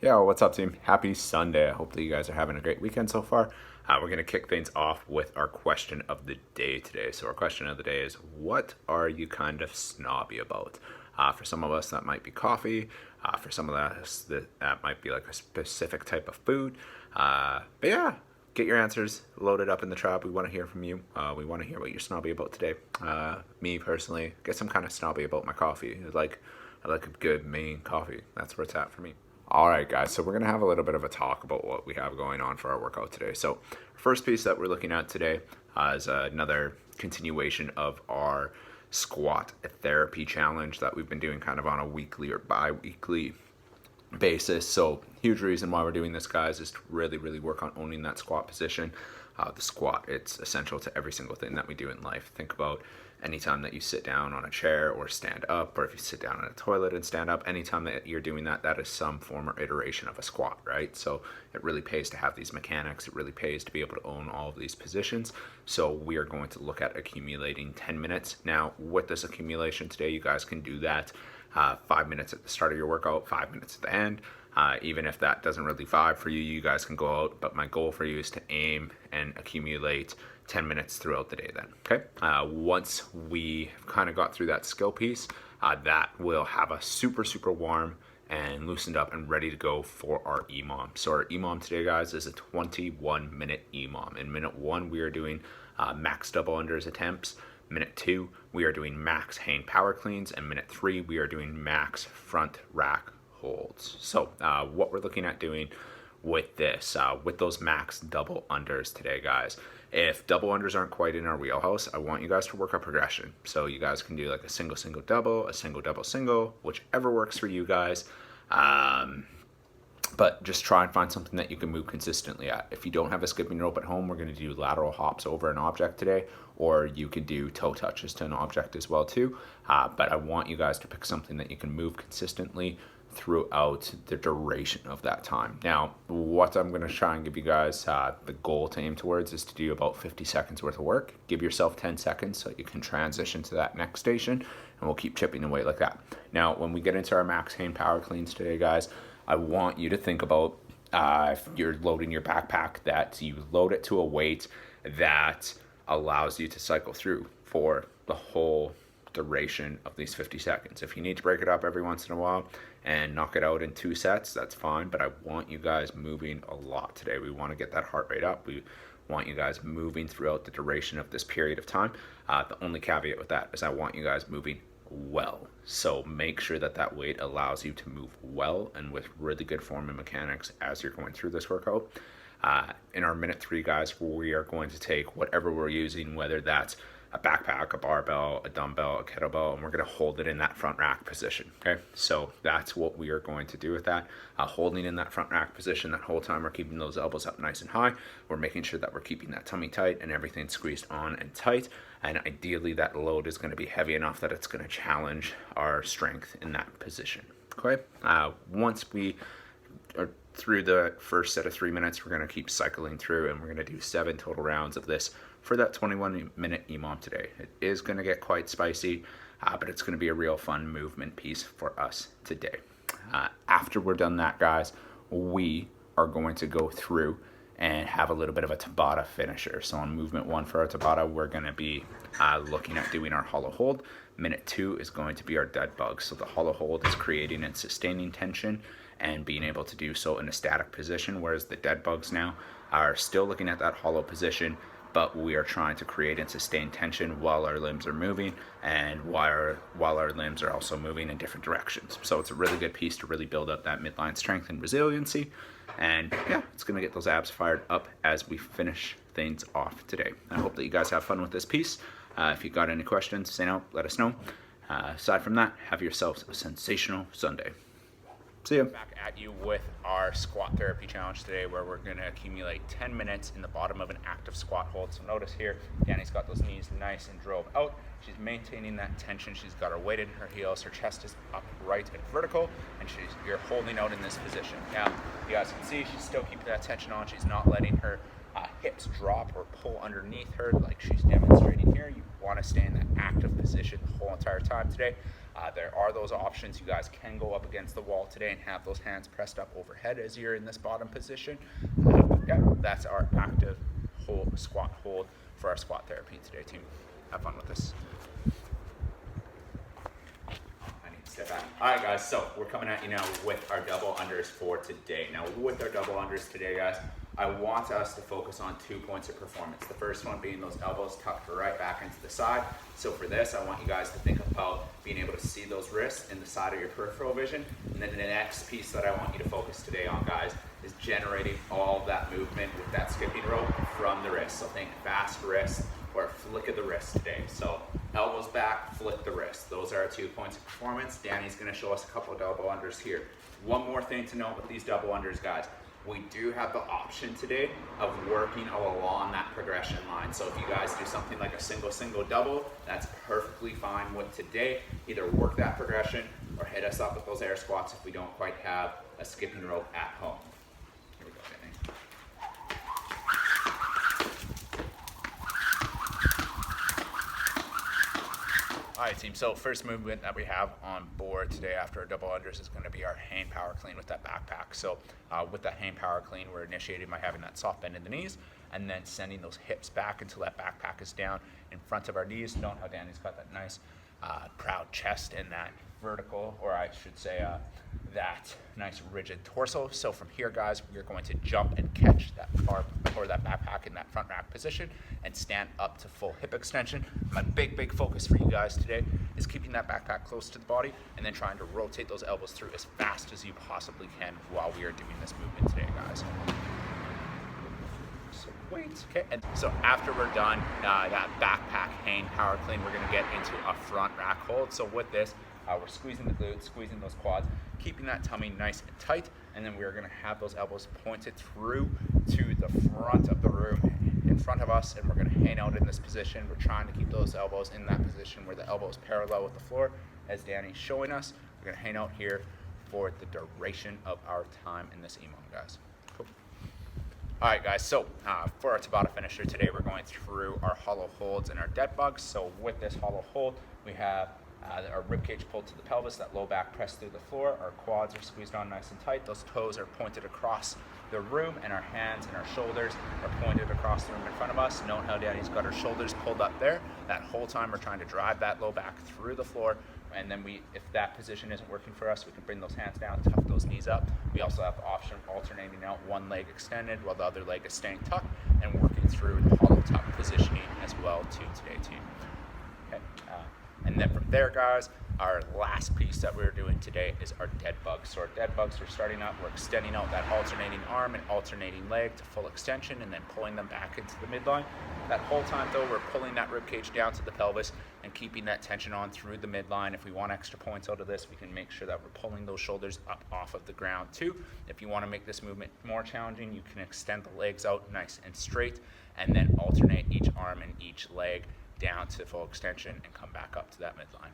Yeah, what's up, team? Happy Sunday. I hope that you guys are having a great weekend so far. We're going to kick things off with our question of the day today. So, our question of the day is, what are you kind of snobby about? For some of us, that might be coffee. For some of us, that might be like a specific type of food. But yeah, get your answers loaded up in the trap. We want to hear from you. We want to hear what you're snobby about today. Me personally, I guess I'm kind of snobby about my coffee. I like a good Maine coffee. That's where it's at for me. All right, guys, so we're going to have a little bit of a talk about what we have going on for our workout today. So, first piece that we're looking at today is another continuation of our squat therapy challenge that we've been doing kind of on a weekly or bi-weekly basis. So, huge reason why we're doing this, guys, is to really, really work on owning that squat position. The squat, it's essential to every single thing that we do in life. Think about anytime that you sit down on a chair or stand up, or if you sit down in a toilet and stand up, anytime that you're doing that, that is some form or iteration of a squat, right? So it really pays to have these mechanics. It really pays to be able to own all of these positions. So we are going to look at accumulating 10 minutes. Now, with this accumulation today, you guys can do that 5 minutes at the start of your workout, 5 minutes at the end. Even if that doesn't really vibe for you, you guys can go out. But my goal for you is to aim and accumulate 10 minutes throughout the day then, okay? Once we kind of got through that skill piece, that will have us super, super warm and loosened up and ready to go for our EMOM. So our EMOM today, guys, is a 21-minute EMOM. In minute 1, we are doing max double unders attempts. Minute 2, we are doing max hang power cleans. And minute 3, we are doing max front rack holds. So what we're looking at doing with this, with those max double unders today, guys. If double unders aren't quite in our wheelhouse, I want you guys to work a progression. So you guys can do like a single, single, double, a single, double, single, whichever works for you guys. But just try and find something that you can move consistently at. If you don't have a skipping rope at home, we're going to do lateral hops over an object today, or you could do toe touches to an object as well too. But I want you guys to pick something that you can move consistently throughout the duration of that time. Now, what I'm going to try and give you guys, the goal to aim towards is to do about 50 seconds worth of work. Give yourself 10 seconds so you can transition to that next station, and we'll keep chipping away like that. Now, when we get into our max hang power cleans today, guys, I want you to think about if you're loading your backpack, that you load it to a weight that allows you to cycle through for the whole duration of these 50 seconds. If you need to break it up every once in a while and knock it out in 2 sets, that's fine, but I want you guys moving a lot today. We want to get that heart rate up. We want you guys moving throughout the duration of this period of time. The only caveat with that is I want you guys moving well. So make sure that that weight allows you to move well and with really good form and mechanics as you're going through this workout. In our minute 3, guys, we are going to take whatever we're using, whether that's a backpack, a barbell, a dumbbell, a kettlebell, and we're going to hold it in that front rack position, okay? So that's what we are going to do with that. Holding in that front rack position that whole time, we're keeping those elbows up nice and high. We're making sure that we're keeping that tummy tight and everything squeezed on and tight. And ideally, that load is going to be heavy enough that it's going to challenge our strength in that position, okay? Once we are through the first set of 3 minutes, we're going to keep cycling through, and we're going to do 7 total rounds of this for that 21-minute EMOM today. It is going to get quite spicy, but it's going to be a real fun movement piece for us today. After we're done that, guys, we are going to go through and have a little bit of a Tabata finisher. So on movement 1 for our Tabata, we're going to be looking at doing our hollow hold. Minute 2 is going to be our dead bug. So the hollow hold is creating and sustaining tension and being able to do so in a static position, whereas the dead bugs now are still looking at that hollow position, but we are trying to create and sustain tension while our limbs are moving and while our limbs are also moving in different directions. So it's a really good piece to really build up that midline strength and resiliency. And yeah, it's going to get those abs fired up as we finish things off today. I hope that you guys have fun with this piece. If you got any questions, say no, let us know. Aside from that, have yourselves a sensational Sunday. See you. Back at you with our squat therapy challenge today, where we're going to accumulate 10 minutes in the bottom of an active squat hold. So notice here, Danny's got those knees nice and drove out. She's maintaining that tension. She's got her weight in her heels. Her chest is upright and vertical, and you're holding out in this position. Now, you guys can see she's still keeping that tension on. She's not letting her hips drop or pull underneath her like she's demonstrating here. You want to stay in that active position the whole entire time today. There are those options. You guys can go up against the wall today and have those hands pressed up overhead as you're in this bottom position. Yeah, that's our active hold, squat hold for our squat therapy today, team. Have fun with this. I need to step back. All right, guys, so we're coming at you now with our double unders for today. Now, with our double unders today, guys, I want us to focus on 2 points of performance. The first one being those elbows tucked right back into the side. So for this, I want you guys to think about being able to see those wrists in the side of your peripheral vision. And then the next piece that I want you to focus today on, guys, is generating all of that movement with that skipping rope from the wrist. So think fast wrist or flick of the wrist today. So elbows back, flick the wrist. Those are our 2 points of performance. Danny's gonna show us a couple of double unders here. One more thing to note with these double unders, guys. We do have the option today of working along that progression line. So if you guys do something like a single, double, that's perfectly fine with today. Either work that progression or hit us up with those air squats if we don't quite have a skipping rope at home. Here we go, Danny. All right, team, so first movement that we have on board today after our double unders is gonna be our hang power clean with that backpack. So with that hang power clean, we're initiating by having that soft bend in the knees and then sending those hips back until that backpack is down in front of our knees. Note how Danny's got that nice proud chest and that vertical, or I should say that nice rigid torso. So from here, guys, we're going to jump and catch that bar or that backpack in that front rack position and stand up to full hip extension. My big focus for you guys today is keeping that backpack close to the body and then trying to rotate those elbows through as fast as you possibly can while we are doing this movement today, guys. So wait, okay, and so after we're done that backpack hang power clean, we're gonna get into a front rack hold. So with this, we're squeezing the glutes, squeezing those quads, keeping that tummy nice and tight, and then we're gonna have those elbows pointed through to the front of the room in front of us, and we're gonna hang out in this position. We're trying to keep those elbows in that position where the elbow is parallel with the floor, as Danny's showing us. We're gonna hang out here for the duration of our time in this EMOM, guys. Cool. All right, guys, so for our Tabata finisher today, we're going through our hollow holds and our dead bugs. So with this hollow hold, we have our ribcage pulled to the pelvis, that low back pressed through the floor, our quads are squeezed on nice and tight, those toes are pointed across the room, and our hands and our shoulders are pointed across the room in front of us. Note how Danny's got her shoulders pulled up there. That whole time we're trying to drive that low back through the floor, and then if that position isn't working for us, we can bring those hands down, tuck those knees up. We also have the option of alternating out one leg extended while the other leg is staying tucked and working through the hollow tuck positioning as well too today, team. Okay. And then from there, guys, our last piece that we're doing today is our dead bugs. So our dead bugs are starting up, we're extending out that alternating arm and alternating leg to full extension and then pulling them back into the midline. That whole time though, we're pulling that rib cage down to the pelvis and keeping that tension on through the midline. If we want extra points out of this, we can make sure that we're pulling those shoulders up off of the ground too. If you want to make this movement more challenging, you can extend the legs out nice and straight and then alternate each arm and each leg down to full extension and come back up to that midline.